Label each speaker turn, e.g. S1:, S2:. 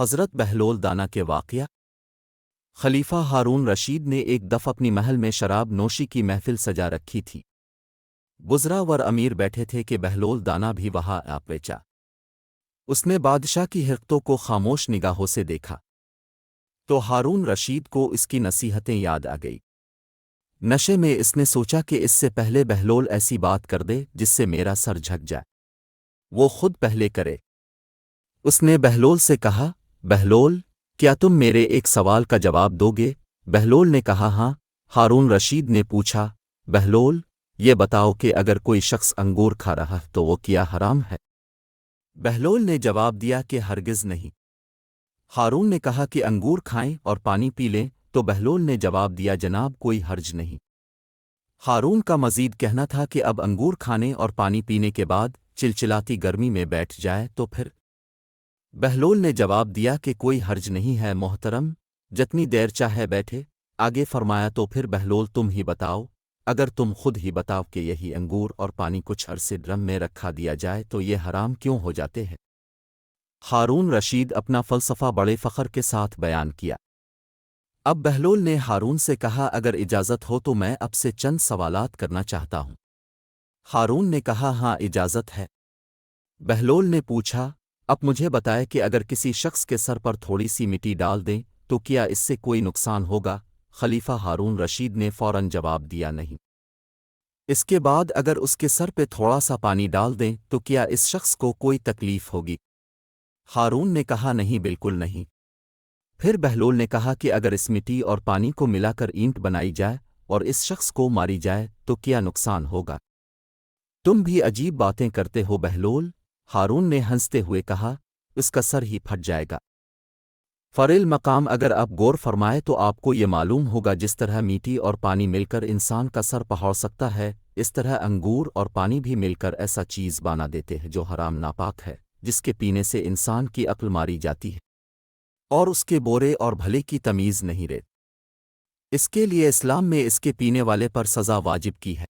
S1: حضرت بہلول دانا کے واقعہ۔ خلیفہ ہارون رشید نے ایک دفعہ اپنی محل میں شراب نوشی کی محفل سجا رکھی تھی۔ بزرا ور امیر بیٹھے تھے کہ بہلول دانا بھی وہاں آ پہنچا۔ اس نے بادشاہ کی حرکتوں کو خاموش نگاہوں سے دیکھا تو ہارون رشید کو اس کی نصیحتیں یاد آ گئی۔ نشے میں اس نے سوچا کہ اس سے پہلے بہلول ایسی بات کر دے جس سے میرا سر جھک جائے، وہ خود پہلے کرے۔ اس نے بہلول سے کہا، بہلول، کیا تم میرے ایک سوال کا جواب دو گے؟ بہلول نے کہا، ہاں۔ ہارون رشید نے پوچھا، بہلول، یہ بتاؤ کہ اگر کوئی شخص انگور کھا رہا ہے تو وہ کیا حرام ہے؟ بہلول نے جواب دیا کہ ہرگز نہیں۔ ہارون نے کہا کہ انگور کھائیں اور پانی پی لیں، تو بہلول نے جواب دیا، جناب کوئی حرج نہیں۔ ہارون کا مزید کہنا تھا کہ اب انگور کھانے اور پانی پینے کے بعد چلچلاتی گرمی میں بیٹھ جائے تو پھر؟ بہلول نے جواب دیا کہ کوئی حرج نہیں ہے محترم، جتنی دیر چاہے بیٹھے۔ آگے فرمایا، تو پھر بہلول تم ہی بتاؤ، اگر تم خود ہی بتاؤ کہ یہی انگور اور پانی کچھ عرصے ڈرم میں رکھا دیا جائے تو یہ حرام کیوں ہو جاتے ہیں؟ ہارون رشید اپنا فلسفہ بڑے فخر کے ساتھ بیان کیا۔ اب بہلول نے ہارون سے کہا، اگر اجازت ہو تو میں اب سے چند سوالات کرنا چاہتا ہوں۔ ہارون نے کہا، ہاں اجازت ہے۔ بہلول نے پوچھا، اب مجھے بتائے کہ اگر کسی شخص کے سر پر تھوڑی سی مٹی ڈال دیں تو کیا اس سے کوئی نقصان ہوگا؟ خلیفہ ہارون رشید نے فوراً جواب دیا، نہیں۔ اس کے بعد اگر اس کے سر پہ تھوڑا سا پانی ڈال دیں تو کیا اس شخص کو کوئی تکلیف ہوگی؟ ہارون نے کہا، نہیں، بالکل نہیں۔ پھر بہلول نے کہا کہ اگر اس مٹی اور پانی کو ملا کر اینٹ بنائی جائے اور اس شخص کو ماری جائے تو کیا نقصان ہوگا؟ تم بھی عجیب باتیں کرتے ہو بہلول۔ ہارون نے ہنستے ہوئے کہا، اس کا سر ہی پھٹ جائے گا۔ فریل مقام اگر آپ غور فرمائے تو آپ کو یہ معلوم ہوگا جس طرح میٹی اور پانی مل کر انسان کا سر پہاڑ سکتا ہے، اس طرح انگور اور پانی بھی مل کر ایسا چیز بنا دیتے ہیں جو حرام ناپاک ہے، جس کے پینے سے انسان کی عقل ماری جاتی ہے اور اس کے برے اور بھلے کی تمیز نہیں رہتی۔ اس کے لیے اسلام میں اس کے پینے والے پر سزا واجب کی ہے۔